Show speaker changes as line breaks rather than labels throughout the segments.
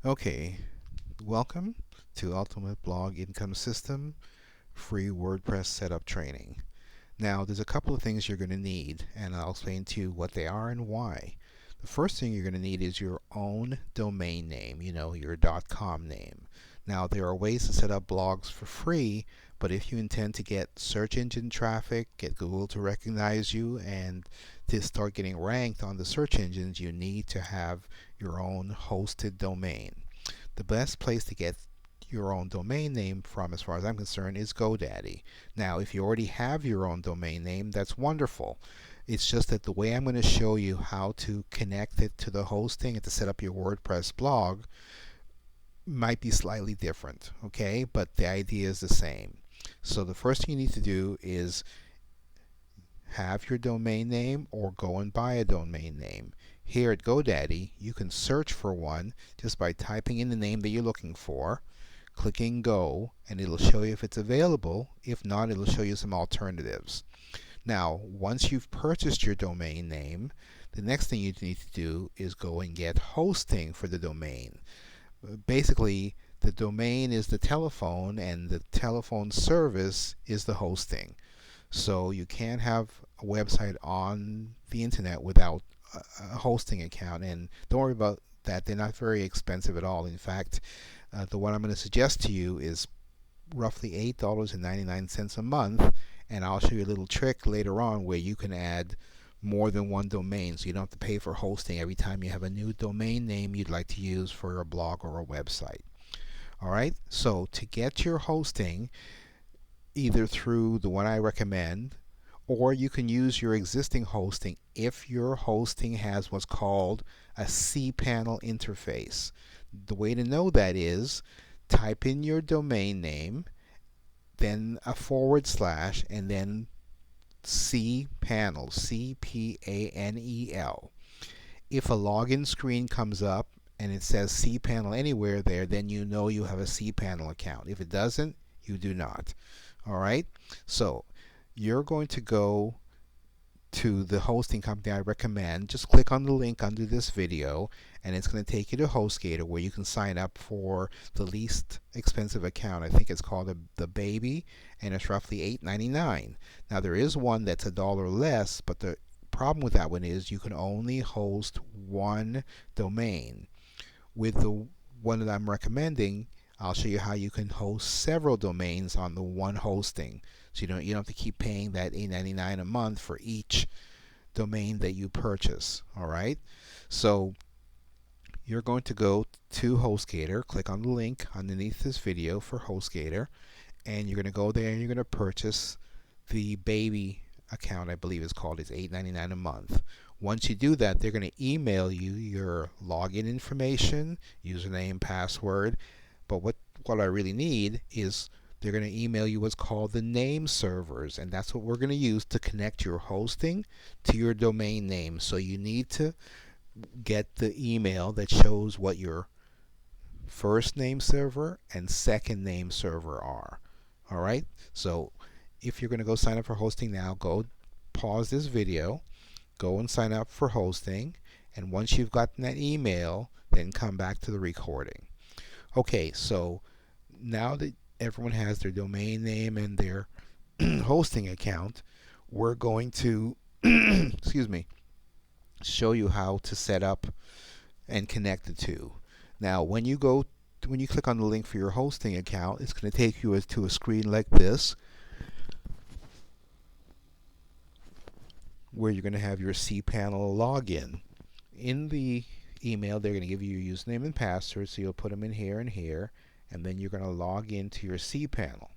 Okay, welcome to Ultimate Blog Income System free WordPress setup training. Now, there's a couple of things you're going to need, and I'll explain to you what they are and why. The first thing you're going to need is your own domain name, your .com name. Now, there are ways to set up blogs for free, but if you intend to get search engine traffic, get Google to recognize you, and to start getting ranked on the search engines, you need to have your own hosted domain. The best place to get your own domain name from, as far as I'm concerned, is GoDaddy. Now, if you already have your own domain name, that's wonderful. It's just that the way I'm going to show you how to connect it to the hosting and to set up your WordPress blog might be slightly different, okay? But the idea is the same. So the first thing you need to do is have your domain name or go and buy a domain name. Here at GoDaddy, you can search for one just by typing in the name that you're looking for, clicking go, and it'll show you if it's available. If not, it'll show you some alternatives. Now, once you've purchased your domain name, the next thing you need to do is go and get hosting for the domain. Basically, the domain is the telephone and the telephone service is the hosting. So you can't have a website on the internet without a hosting account, and don't worry about that. They're not very expensive at all. In fact, the one I'm going to suggest to you is roughly $8.99 a month, and I'll show you a little trick later on where you can add more than one domain, so you don't have to pay for hosting every time you have a new domain name you'd like to use for a blog or a website. Alright, so to get your hosting, either through the one I recommend, or you can use your existing hosting if your hosting has what's called a cPanel interface. The way to know that is type in your domain name, then a /, and then cPanel, C-P-A-N-E-L. If a login screen comes up and it says cPanel anywhere there, then you know you have a cPanel account. If it doesn't, you do not. Alright, so you're going to go to the hosting company I recommend. Just click on the link under this video and it's going to take you to HostGator, where you can sign up for the least expensive account. I think it's called the Baby, and it's roughly $8.99. Now there is one that's $1 less, but the problem with that one is you can only host one domain. With the one that I'm recommending, I'll show you how you can host several domains on the one hosting. So you don't have to keep paying that $8.99 a month for each domain that you purchase. Alright? So you're going to go to HostGator, click on the link underneath this video for HostGator, and you're going to go there and you're going to purchase the Baby account, I believe it's called. It's $8.99 a month. Once you do that, they're going to email you your login information, username, password. But what I really need is they're going to email you what's called the name servers, and that's what we're going to use to connect your hosting to your domain name. So you need to get the email that shows what your first name server and second name server are. Alright, so if you're going to go sign up for hosting now, go pause this video, go and sign up for hosting, and once you've gotten that email, then come back to the recording. Okay, so now that everyone has their domain name and their hosting account, we're going to excuse me, show you how to set up and connect the two. Now, when you click on the link for your hosting account, it's going to take you to a screen like this, where you're going to have your cPanel login. In the email, they're going to give you your username and password, so you'll put them in here and here, and then you're going to log into your cPanel.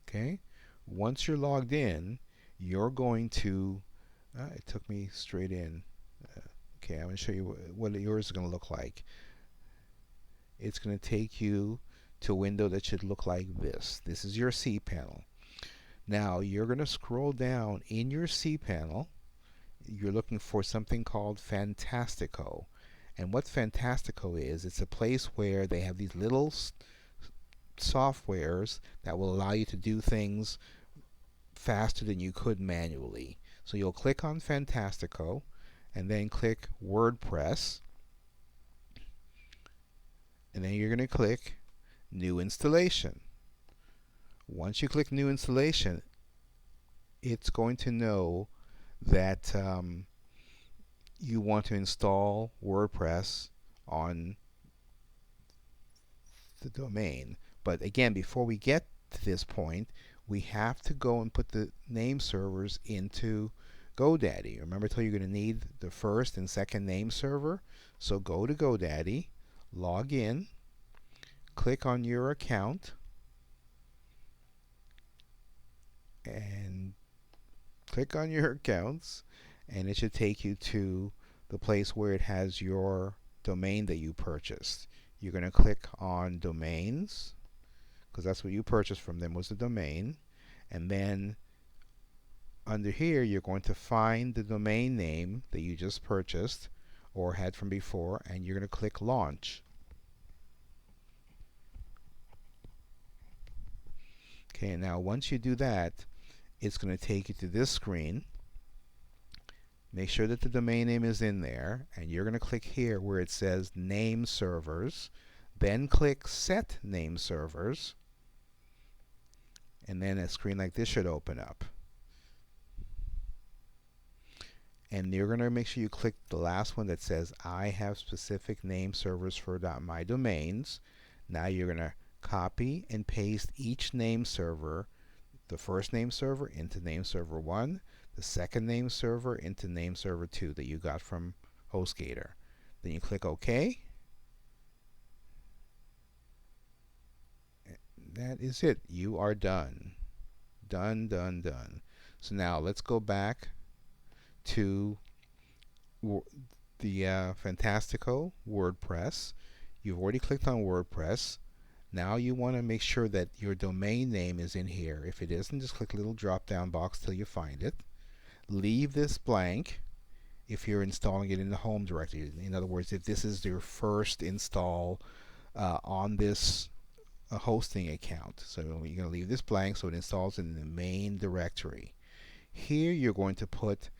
Okay? Once you're logged in, you're going to it took me straight in. Okay, I'm going to show you what yours is going to look like. It's going to take you to a window that should look like this. This is your cPanel. Now you're going to scroll down in your cPanel. You're looking for something called Fantastico. And what Fantastico is, it's a place where they have these little softwares that will allow you to do things faster than you could manually. So you'll click on Fantastico, and then click WordPress, and then you're going to click New Installation. Once you click New Installation, it's going to know that you want to install WordPress on the domain. But again, before we get to this point, we have to go and put the name servers into GoDaddy. Remember, I told you you're going to need the first and second name server. So go to GoDaddy, log in, click on your account, and click on your accounts, and it should take you to the place where it has your domain that you purchased. You're going to click on domains, because that's what you purchased from them, was the domain. And then under here, you're going to find the domain name that you just purchased or had from before, and you're going to click launch. Okay, now once you do that, it's going to take you to this screen. Make sure that the domain name is in there, and you're going to click here where it says name servers, then click set name servers, and then a screen like this should open up. And you're going to make sure you click the last one that says I have specific name servers for my domains. Now you're going to copy and paste each name server, the first name server into name server 1, the second name server into name server 2 that you got from HostGator. Then you click OK. That is it. You are done. Done, done, done. So now let's go back to the Fantastico WordPress. You've already clicked on WordPress. Now you want to make sure that your domain name is in here. If it isn't, just click the little drop down box till you find it. Leave this blank if you're installing it in the home directory. In other words, if this is your first install on this hosting account. So you're going to leave this blank so it installs in the main directory. Here you're going to put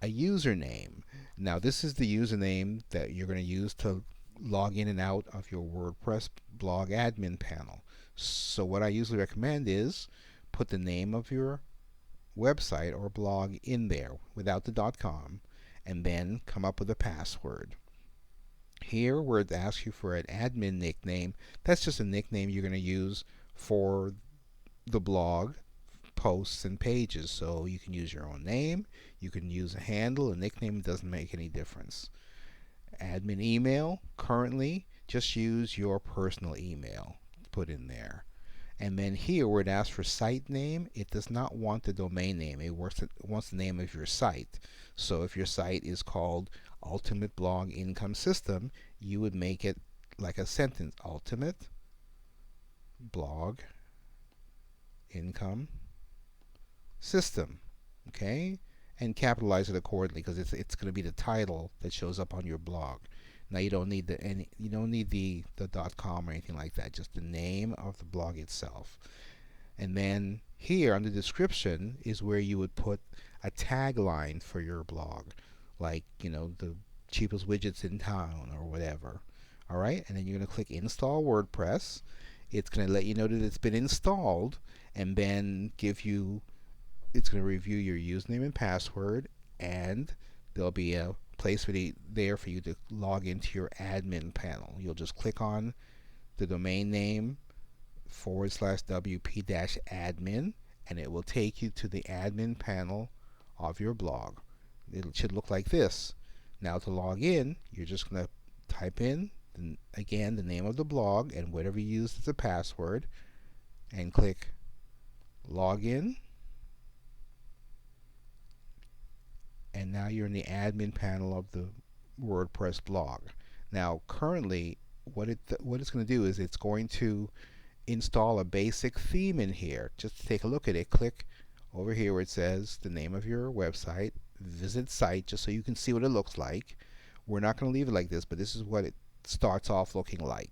a username. Now this is the username that you're going to use to log in and out of your WordPress blog admin panel. So what I usually recommend is put the name of your website or blog in there without the .com, and then come up with a password. Here where it asks you for an admin nickname, that's just a nickname you're going to use for the blog posts and pages. So you can use your own name, you can use a handle, a nickname, it doesn't make any difference. Admin email, currently just use your personal email put in there. And then here where it asks for site name, it does not want the domain name. It wants the name of your site. So if your site is called Ultimate Blog Income System, you would make it like a sentence: Ultimate Blog Income System. Okay? And capitalize it accordingly, because it's going to be the title that shows up on your blog. Now you don't need the .com or anything like that, just the name of the blog itself. And then here on the description is where you would put a tagline for your blog, like, the cheapest widgets in town or whatever. All right, and then you're going to click Install WordPress. It's going to let you know that it's been installed, and then it's going to review your username and password, and there'll be a place there for you to log into your admin panel. You'll just click on the domain name /wp-admin, and it will take you to the admin panel of your blog. It should look like this. Now to log in, you're just going to type in again the name of the blog and whatever you used as a password, and click login. And now you're in the admin panel of the WordPress blog. Now currently what it's going to do is it's going to install a basic theme in here. Just to take a look at it, click over here where it says the name of your website, visit site, just so you can see what it looks like. We're not going to leave it like this, but this is what it starts off looking like.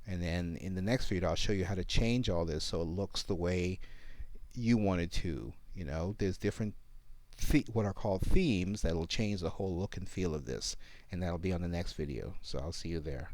And then in the next video I'll show you how to change all this so it looks the way you want it to. There's different what are called themes that will change the whole look and feel of this, and that'll be on the next video. So I'll see you there.